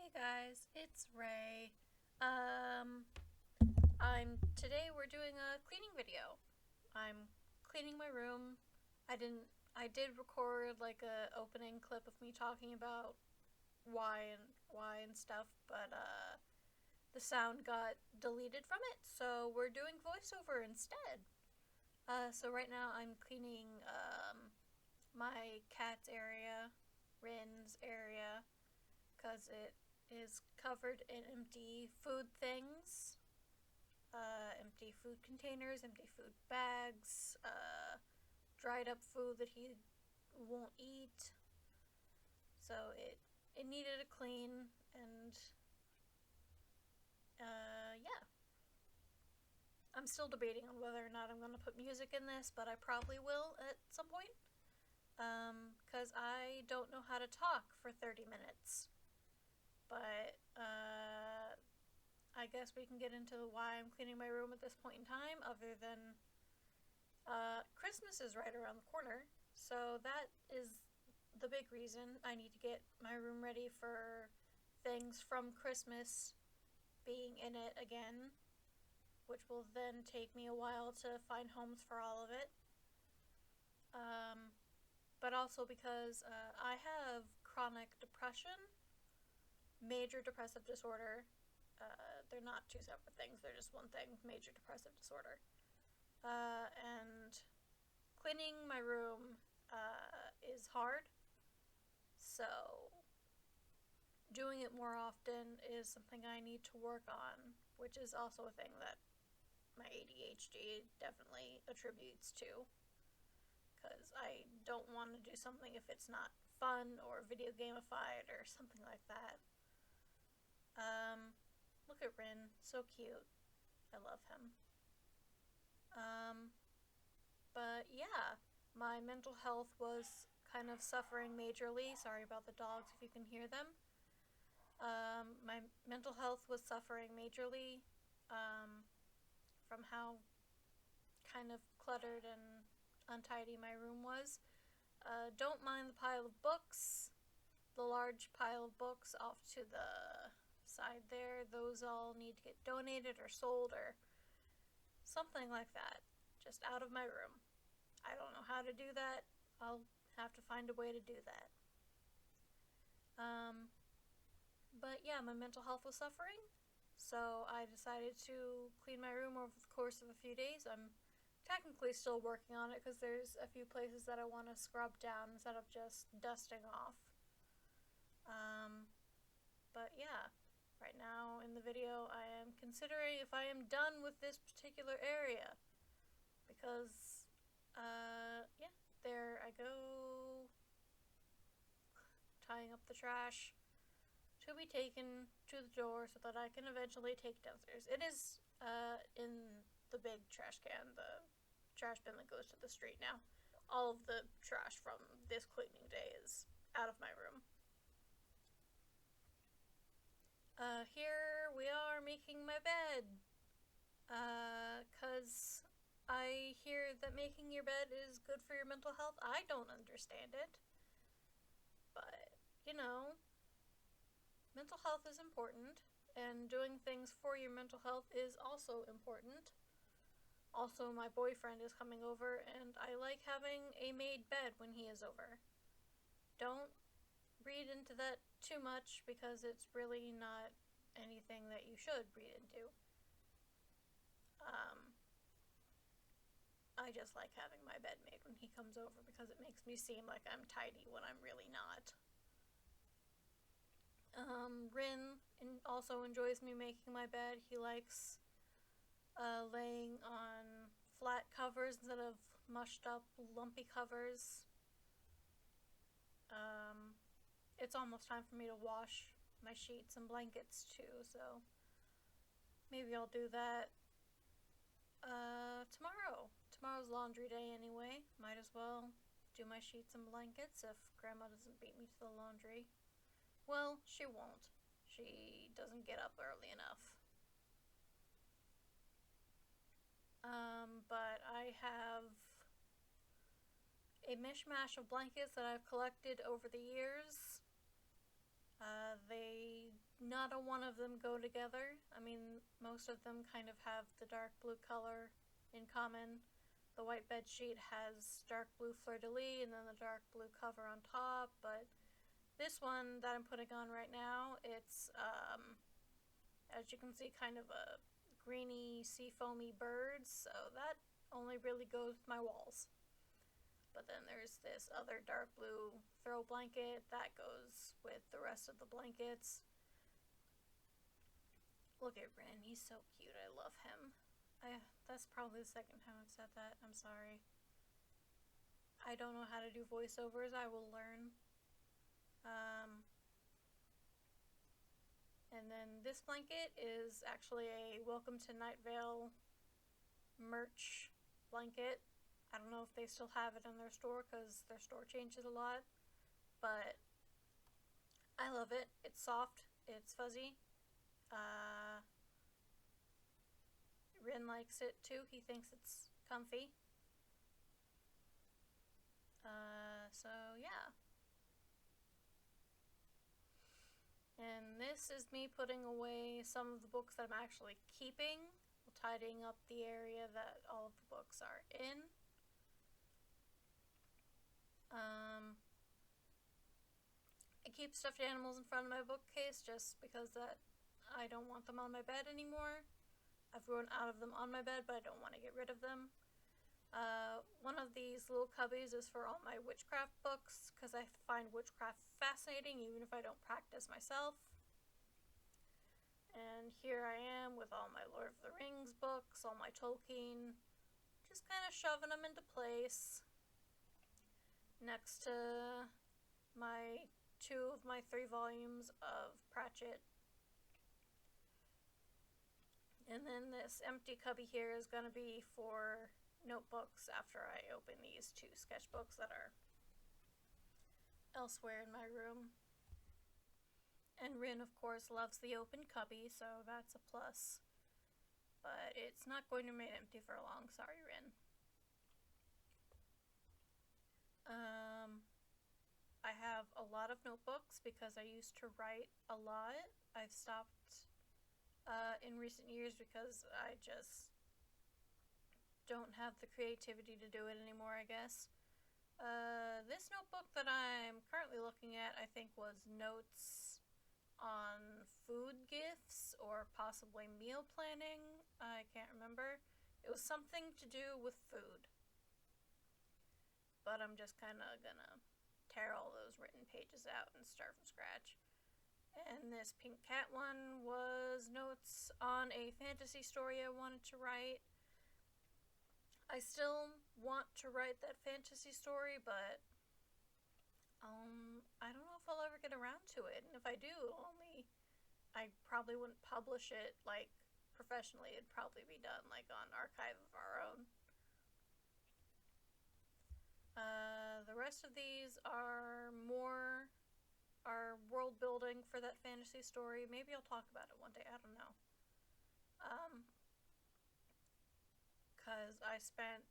Hey guys, it's Ray. Today we're doing a cleaning video. I'm cleaning my room. I did record like a opening clip of me talking about why and stuff, but the sound got deleted from it, so we're doing voiceover instead. So right now I'm cleaning my cat's area, Rin's area, because it is covered in empty food things, empty food containers, empty food bags, dried up food that he won't eat. So it needed a clean, and yeah. I'm still debating on whether or not I'm gonna put music in this, but I probably will at some point. Because I don't know how to talk for 30 minutes. But I guess we can get into why I'm cleaning my room at this point in time, other than Christmas is right around the corner, so that is the big reason I need to get my room ready for things from Christmas being in it again, which will then take me a while to find homes for all of it. But also because I have chronic depression, major depressive disorder. They're not two separate things, they're just one thing, major depressive disorder. And cleaning my room is hard, so doing it more often is something I need to work on, which is also a thing that my ADHD definitely attributes to, because I don't want to do something if it's not fun or video gamified or something like that. Look at Rin, so cute. I love him. But yeah, my mental health was kind of suffering majorly. Sorry about the dogs if you can hear them. My mental health was suffering majorly from how kind of cluttered and untidy my room was. Don't mind the pile of books, the large pile of books off to the side there. Those all need to get donated or sold or something like that, just out of my room. I don't know how to do that. I'll have to find a way to do that. But yeah, my mental health was suffering, so I decided to clean my room over the course of a few days. I'm technically still working on it because there's a few places that I want to scrub down instead of just dusting off. But yeah, right now in the video I am considering if I am done with this particular area, because yeah, there I go, tying up the trash to be taken to the door so that I can eventually take downstairs. It is in the big trash can, the trash bin that goes to the street now. All of the trash from this cleaning day is out of my room. Here we are making my bed. Cause I hear that making your bed is good for your mental health. I don't understand it. But, you know, mental health is important, and doing things for your mental health is also important. Also, my boyfriend is coming over, and I like having a made bed when he is over. Don't read into that too much, because it's really not anything that you should read into. I just like having my bed made when he comes over because it makes me seem like I'm tidy when I'm really not. Rin also enjoys me making my bed. He likes laying on flat covers instead of mushed up, lumpy covers. It's almost time for me to wash my sheets and blankets too, so maybe I'll do that tomorrow. Tomorrow's laundry day anyway. Might as well do my sheets and blankets if Grandma doesn't beat me to the laundry. Well, she won't. She doesn't get up early enough. But I have a mishmash of blankets that I've collected over the years. They not a one of them go together. I mean, most of them kind of have the dark blue color in common. The white bed sheet has dark blue fleur-de-lis and then the dark blue cover on top, but this one that I'm putting on right now, it's, as you can see, kind of a greeny, seafoamy bird, so that only really goes with my walls. But then there's this other dark blue throw blanket that goes with the rest of the blankets. Look at Rin, he's so cute, I love him. That's probably the second time I've said that, I'm sorry. I don't know how to do voiceovers, I will learn. And then this blanket is actually a Welcome to Night Vale merch blanket. I don't know if they still have it in their store because their store changes a lot, but I love it. It's soft, it's fuzzy. Rin likes it too, he thinks it's comfy. So yeah. And this is me putting away some of the books that I'm actually keeping, tidying up the area that all of the books are in. I keep stuffed animals in front of my bookcase just because I don't want them on my bed anymore. I've grown out of them on my bed, but I don't want to get rid of them. One of these little cubbies is for all my witchcraft books, because I find witchcraft fascinating even if I don't practice myself. And here I am with all my Lord of the Rings books, all my Tolkien, just kind of shoving them into place. Next to two of my 3 volumes of Pratchett. And then this empty cubby here is going to be for notebooks after I open these 2 sketchbooks that are elsewhere in my room. And Rin, of course, loves the open cubby, so that's a plus. But it's not going to remain empty for long, sorry, Rin. I have a lot of notebooks because I used to write a lot. I've stopped in recent years because I just don't have the creativity to do it anymore, I guess. This notebook that I'm currently looking at, I think, was notes on food gifts or possibly meal planning. I can't remember. It was something to do with food. But I'm just kind of gonna tear all those written pages out and start from scratch. And this pink cat one was notes on a fantasy story I wanted to write. I still want to write that fantasy story, but I don't know if I'll ever get around to it. And if I do, I probably wouldn't publish it like professionally. It'd probably be done like on Archive of Our Own. The rest of these are world building for that fantasy story. Maybe I'll talk about it one day, I don't know. Because I spent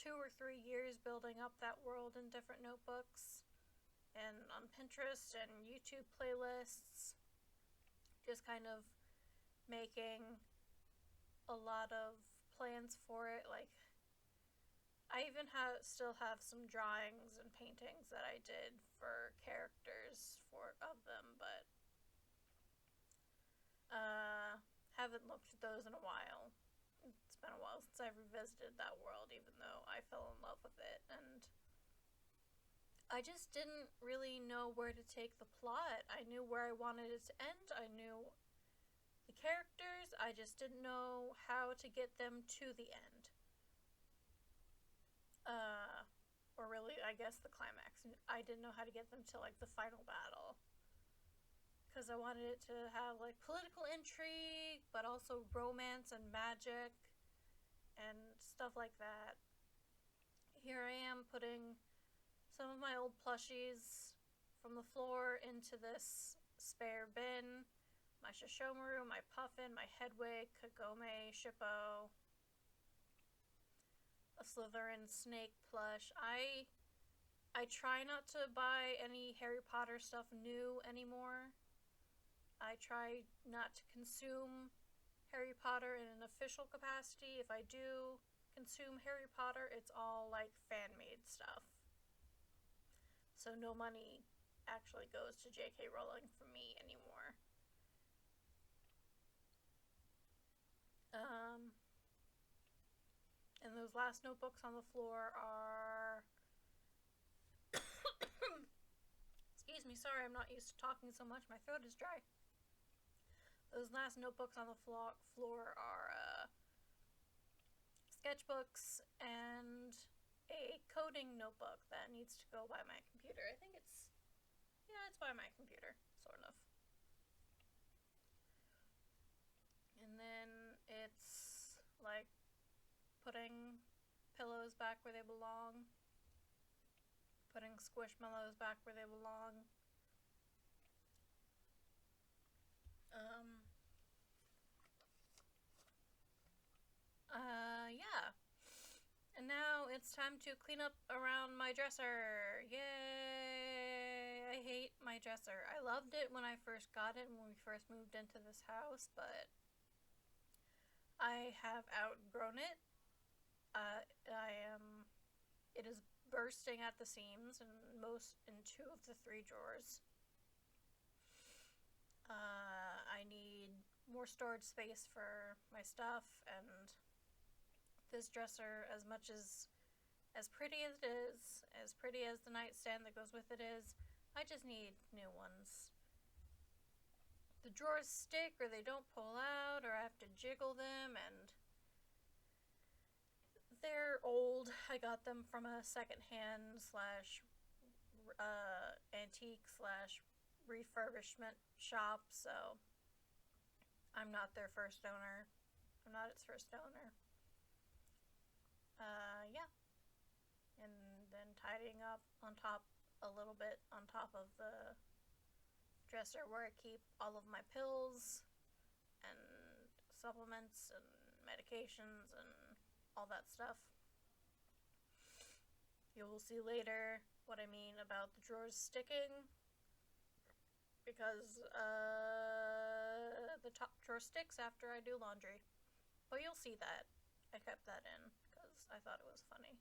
2 or 3 years building up that world in different notebooks and on Pinterest and YouTube playlists, just kind of making a lot of plans for it. Like, I even still have some drawings and paintings that I did for characters of them, but haven't looked at those in a while. It's been a while since I revisited that world, even though I fell in love with it, and I just didn't really know where to take the plot. I knew where I wanted it to end, I knew the characters, I just didn't know how to get them to the end. Or really, I guess, the climax. I didn't know how to get them to, like, the final battle. Because I wanted it to have, like, political intrigue, but also romance and magic, and stuff like that. Here I am putting some of my old plushies from the floor into this spare bin. My Shishomaru, my Puffin, my Hedwig, Kagome, Shippo, a Slytherin snake plush. I try not to buy any Harry Potter stuff new anymore. I I try not to consume Harry Potter in an official capacity. If I do consume Harry Potter, it's all like fan-made stuff. So no money actually goes to J.K. Rowling for me anymore. And those last notebooks on the floor are... Excuse me, sorry, I'm not used to talking so much. My throat is dry. Those last notebooks on the floor are sketchbooks and a coding notebook that needs to go by my computer. I think it's by my computer, sort of. And then it's like putting pillows back where they belong, putting squishmallows back where they belong. Yeah. And now it's time to clean up around my dresser. Yay! I hate my dresser. I loved it when I first got it, when we first moved into this house, but I have outgrown it. It is bursting at the seams in two of the 3 drawers. I need more storage space for my stuff, and this dresser, as much as pretty as it is, as pretty as the nightstand that goes with it is, I just need new ones. The drawers stick, or they don't pull out, or I have to jiggle them, and they're old. I got them from a secondhand / antique / refurbishment shop, so I'm not their first owner. I'm not its first owner. Yeah. And then tidying up a little bit on top of the dresser where I keep all of my pills and supplements and medications and all that stuff. You will see later what I mean about the drawers sticking, because the top drawer sticks after I do laundry. But you'll see that. I kept that in because I thought it was funny.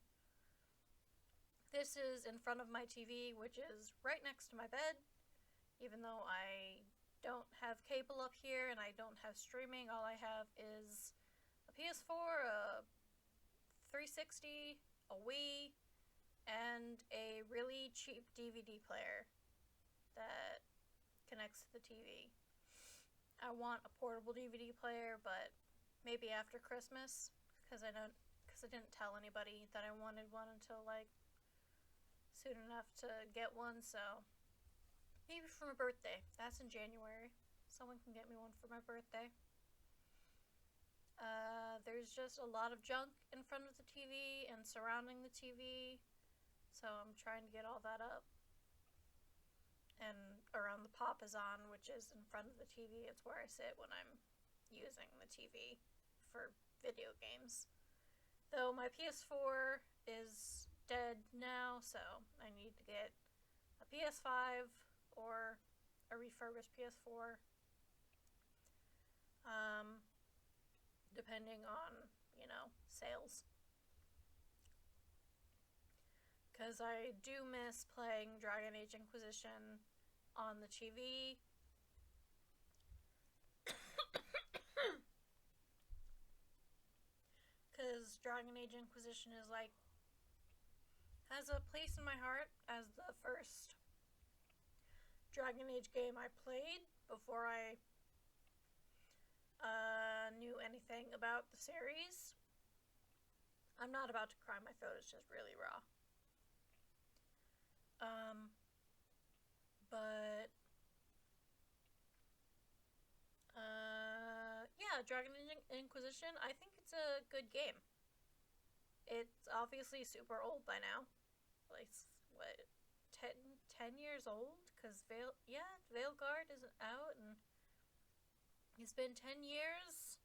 This is in front of my TV, which is right next to my bed. Even though I don't have cable up here and I don't have streaming, all I have is a PS4, a 360, a Wii, and a really cheap DVD player that connects to the TV. I want a portable DVD player, but maybe after Christmas, because I didn't tell anybody that I wanted one until like soon enough to get one, so maybe for my birthday. That's in January. Someone can get me one for my birthday. There's just a lot of junk in front of the TV and surrounding the TV, so I'm trying to get all that up. And around the Pop-Is-On, which is in front of the TV, it's where I sit when I'm using the TV for video games. Though my PS4 is dead now, so I need to get a PS5 or a refurbished PS4. Depending on, sales. Because I do miss playing Dragon Age Inquisition on the TV. Because Dragon Age Inquisition has a place in my heart as the first Dragon Age game I played before I knew anything about the series. I'm not about to cry, my throat is just really raw. Yeah, Dragon Age Inquisition, I think it's a good game. It's obviously super old by now. Like, what, 10 years old? Because Veilguard isn't out, and it's been 10 years.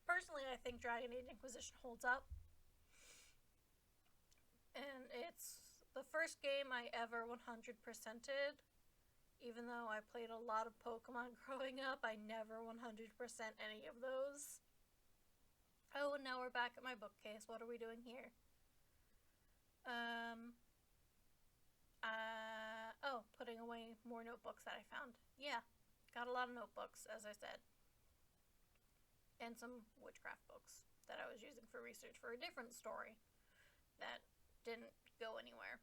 Personally, I think Dragon Age Inquisition holds up. And it's the first game I ever 100%ed. Even though I played a lot of Pokemon growing up, I never 100% any of those. Oh, and now we're back at my bookcase. What are we doing here? Putting away more notebooks that I found. Yeah, got a lot of notebooks, as I said. And some witchcraft books that I was using for research for a different story that didn't go anywhere.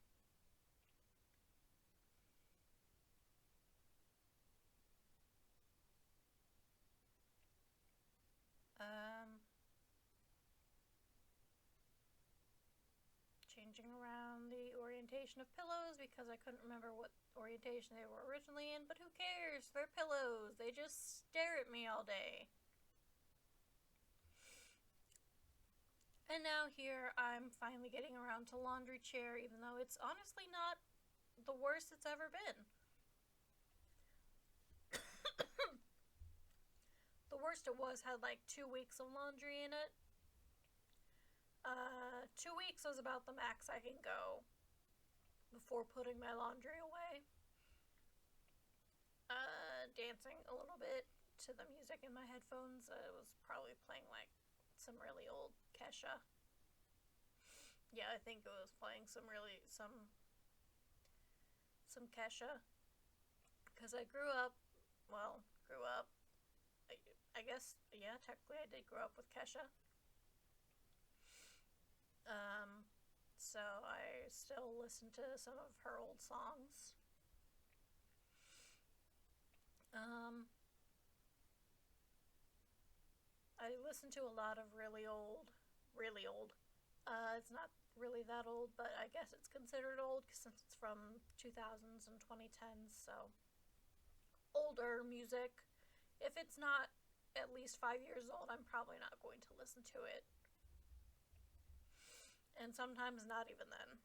Changing around the orientation of pillows because I couldn't remember what orientation they were originally in, but who cares? They're pillows. They just stare at me all day. And now here I'm finally getting around to laundry chair, even though it's honestly not the worst it's ever been. The worst it was had like 2 weeks of laundry in it. 2 weeks was about the max I can go before putting my laundry away. Dancing a little bit to the music in my headphones. I was probably playing like some really old Kesha. Yeah, I think it was playing some Kesha. Because I grew up. I guess, yeah, technically I did grow up with Kesha. So I still listen to some of her old songs. I listen to a lot of really old. It's not really that old, but I guess it's considered old since it's from 2000s and 2010s, so older music. If it's not at least 5 years old, I'm probably not going to listen to it. And sometimes not even then.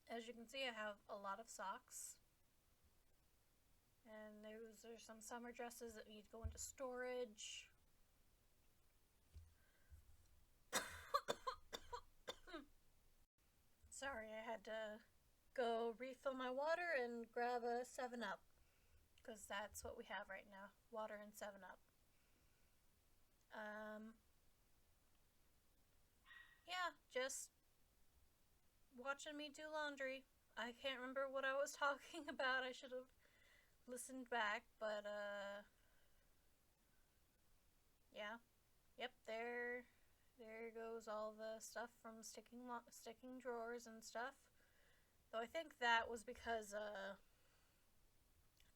As you can see, I have a lot of socks. And those are some summer dresses that need to go into storage. Sorry, I had to go refill my water and grab a 7-Up. Because that's what we have right now. Water and 7-Up. Yeah, just watching me do laundry. I can't remember what I was talking about. I should have listened back, but yeah. Yep, there goes all the stuff from sticking drawers and stuff. Though I think that was because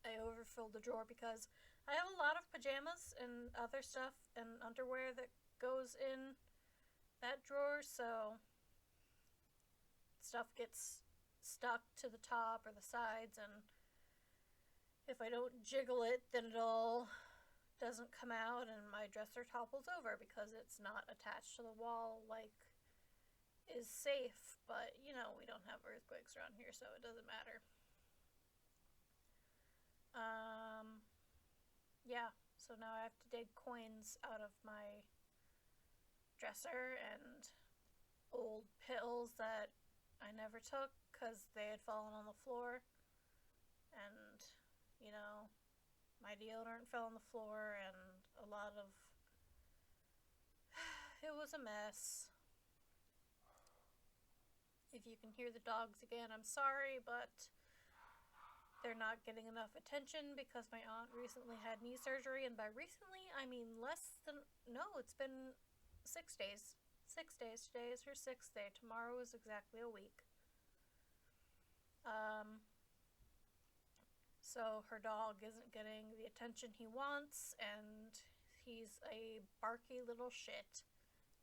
I overfilled the drawer because I have a lot of pajamas and other stuff and underwear that goes in that drawer, so stuff gets stuck to the top or the sides, and if I don't jiggle it, then it all doesn't come out and my dresser topples over because it's not attached to the wall like is safe. But you know, we don't have earthquakes around here, so it doesn't matter. Yeah, so now I have to dig coins out of my dresser and old pills that I never took because they had fallen on the floor. And, you know, my deodorant fell on the floor and a lot of. It was a mess. If you can hear the dogs again, I'm sorry, but they're not getting enough attention because my aunt recently had knee surgery, and by recently, I mean it's been 6 days. 6 days. Today is her 6th day. Tomorrow is exactly a week. So her dog isn't getting the attention he wants, and he's a barky little shit.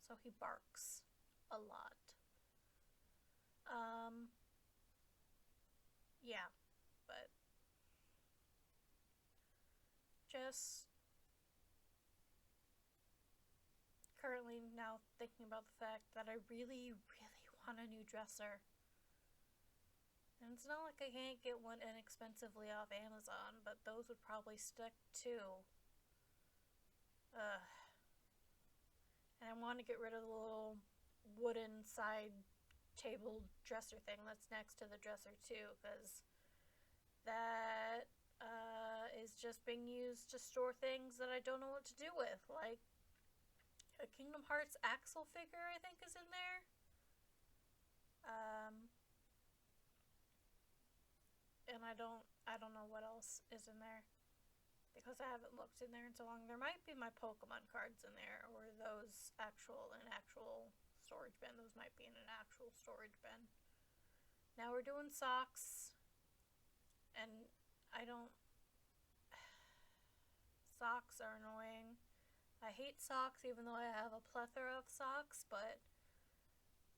So he barks a lot. Yeah, but just currently now thinking about the fact that I really, really want a new dresser. And it's not like I can't get one inexpensively off Amazon, but those would probably stick too. And I want to get rid of the little wooden side table dresser thing that's next to the dresser too, because that is just being used to store things that I don't know what to do with, like a Kingdom Hearts Axel figure, I think, is in there. And I don't know what else is in there because I haven't looked in there in so long. There might be my Pokemon cards in there, or those in an actual storage bin. Those might be in an actual storage bin. Now we're doing socks, and I don't. Socks are annoying. I hate socks, even though I have a plethora of socks, but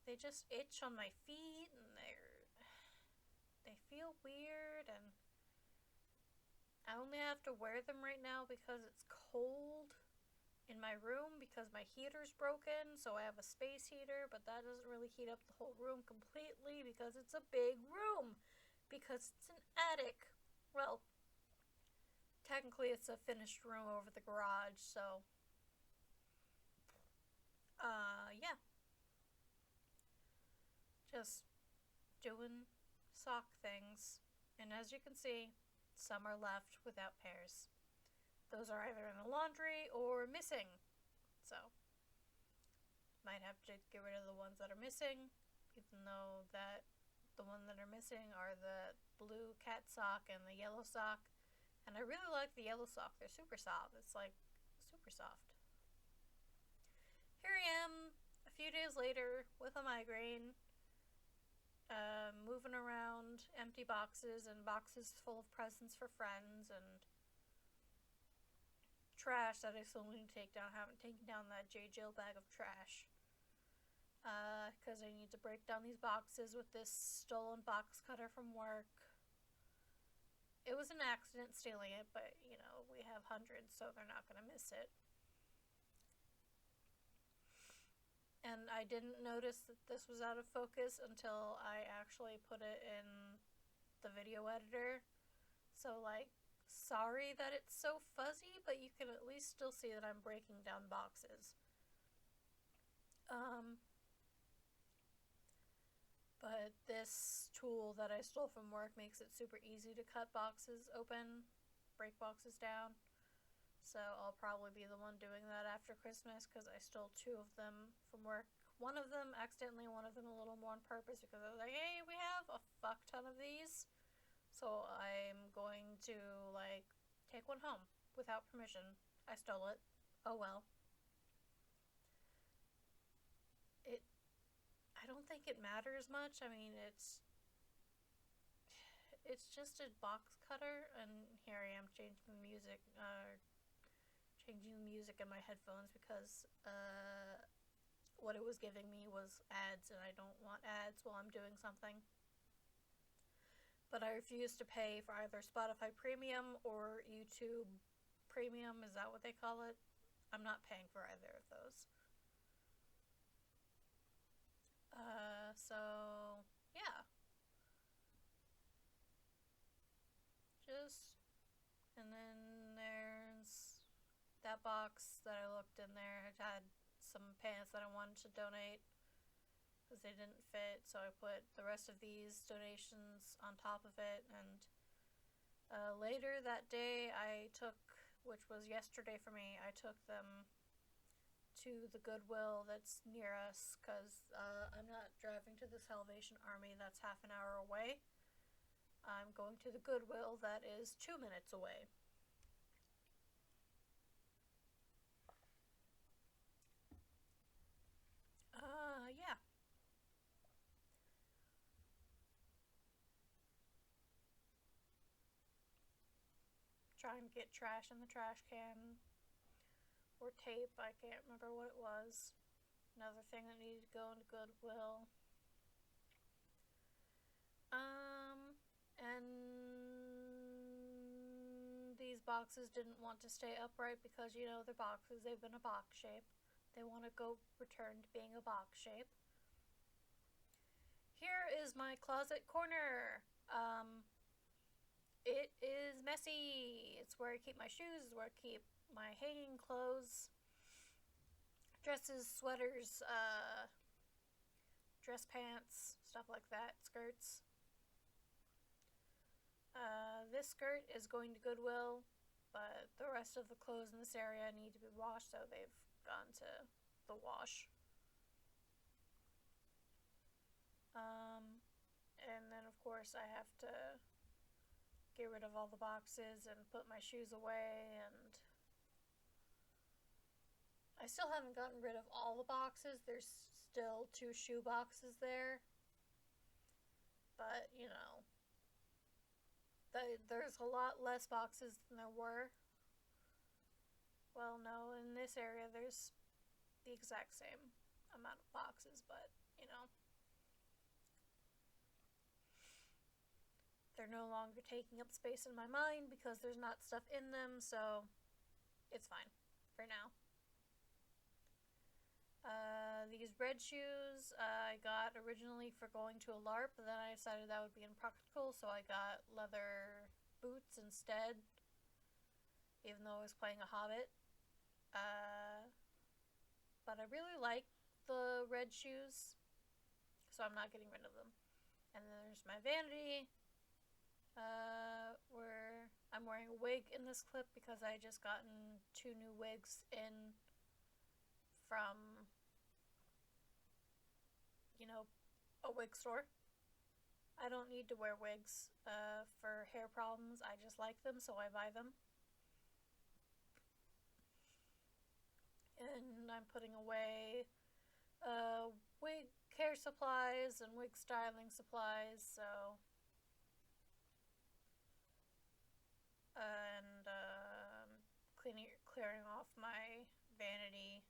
they just itch on my feet, and they feel weird, and I only have to wear them right now because it's cold in my room because my heater's broken, so I have a space heater, but that doesn't really heat up the whole room completely because it's a big room, because it's an attic. Well, technically it's a finished room over the garage, so yeah. Just doing sock things, and as you can see, some are left without pairs. Those are either in the laundry or missing, so might have to get rid of the ones that are missing, even though that the ones that are missing are the blue cat sock and the yellow sock, and I really like the yellow sock. They're super soft. It's like super soft. Here I am a few days later with a migraine, moving around empty boxes and boxes full of presents for friends and trash that I still need to take down. I haven't taken down that J. Jill bag of trash because I need to break down these boxes with this stolen box cutter from work. It was an accident stealing it, but you know, we have hundreds, so they're not going to miss it. And I didn't notice that this was out of focus until I actually put it in the video editor. So, like, sorry that it's so fuzzy, but you can at least still see that I'm breaking down boxes. But this tool that I stole from work makes it super easy to cut boxes open, break boxes down. So I'll probably be the one doing that after Christmas because I stole 2 of them from work. One of them accidentally, one of them a little more on purpose because I was like, hey, we have a fuck ton of these. So I'm going to, like, take one home without permission. I stole it. Oh well. I don't think it matters much. I mean, it's just a box cutter, and here I am changing the music in my headphones because what it was giving me was ads, and I don't want ads while I'm doing something. But I refuse to pay for either Spotify Premium or YouTube Premium. Is that what they call it? I'm not paying for either of those. So yeah. And then there's that box that I looked in there. It had some pants that I wanted to donate because they didn't fit, so I put the rest of these donations on top of it. And later that day, which was yesterday for me, I took them to the Goodwill that's near us because I'm not driving to the Salvation Army that's half an hour away. I'm going to the Goodwill that is 2 minutes away. Yeah. Trying to get trash in the trash can. Or tape, I can't remember what it was. Another thing that needed to go into Goodwill. And these boxes didn't want to stay upright because, you know, they're boxes. They've been a box shape. They want to go return to being a box shape. Here is my closet corner. It is messy. It's where I keep my shoes. It's where I keep my hanging clothes. Dresses, sweaters, dress pants, stuff like that, skirts. This skirt is going to Goodwill, but the rest of the clothes in this area need to be washed, so they've gone to the wash. And then, of course, I have to get rid of all the boxes and put my shoes away, and I still haven't gotten rid of all the boxes. There's still 2 shoe boxes there, but, you know, there's a lot less boxes than there were. Well, no, in this area there's the exact same amount of boxes, but, you know, they're no longer taking up space in my mind because there's not stuff in them, so it's fine for now. These red shoes I got originally for going to a LARP, but then I decided that would be impractical, so I got leather boots instead, even though I was playing a Hobbit. But I really like the red shoes, so I'm not getting rid of them. And then there's my vanity, where I'm wearing a wig in this clip because I just gotten 2 new wigs in from, you know, a wig store. I don't need to wear wigs for hair problems. I just like them, so I buy them. And I'm putting away wig hair supplies and wig styling supplies, so. And clearing off my vanity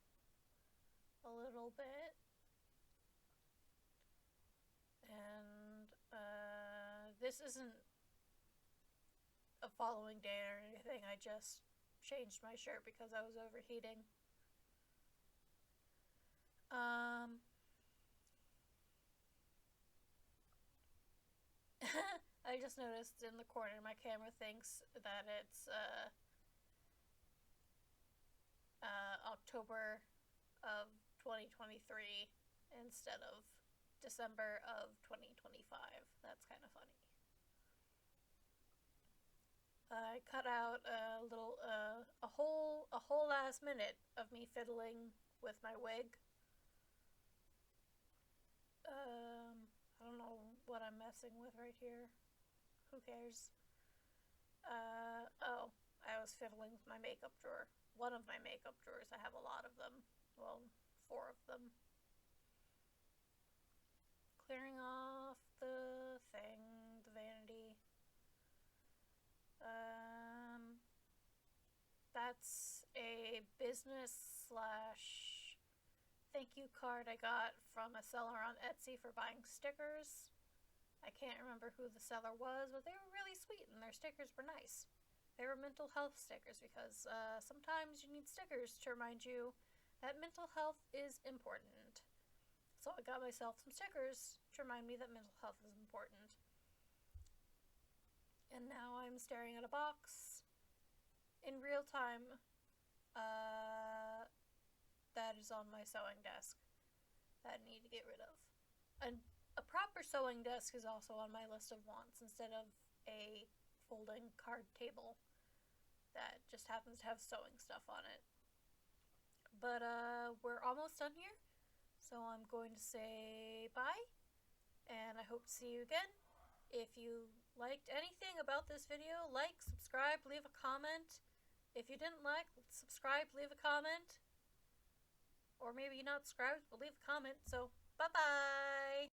a little bit. And this isn't a following day or anything. I just changed my shirt because I was overheating. I just noticed in the corner my camera thinks that it's October of 2023 instead of December of 2025. That's kind of funny. I cut out a whole last minute of me fiddling with my wig. I don't know what I'm messing with right here. Who cares? Oh, I was fiddling with my makeup drawer. One of my makeup drawers. I have a lot of them. Well, 4 of them. Clearing off the thing, the vanity. That's a business / thank you card I got from a seller on Etsy for buying stickers. I can't remember who the seller was, but they were really sweet and their stickers were nice. They were mental health stickers because sometimes you need stickers to remind you that mental health is important. So I got myself some stickers to remind me that mental health is important. And now I'm staring at a box in real time that is on my sewing desk that I need to get rid of. A proper sewing desk is also on my list of wants instead of a folding card table that just happens to have sewing stuff on it. But we're almost done here, so I'm going to say bye, and I hope to see you again. If you liked anything about this video, like, subscribe, leave a comment. If you didn't like, subscribe, leave a comment. Or maybe not subscribe, but leave a comment. So, bye-bye!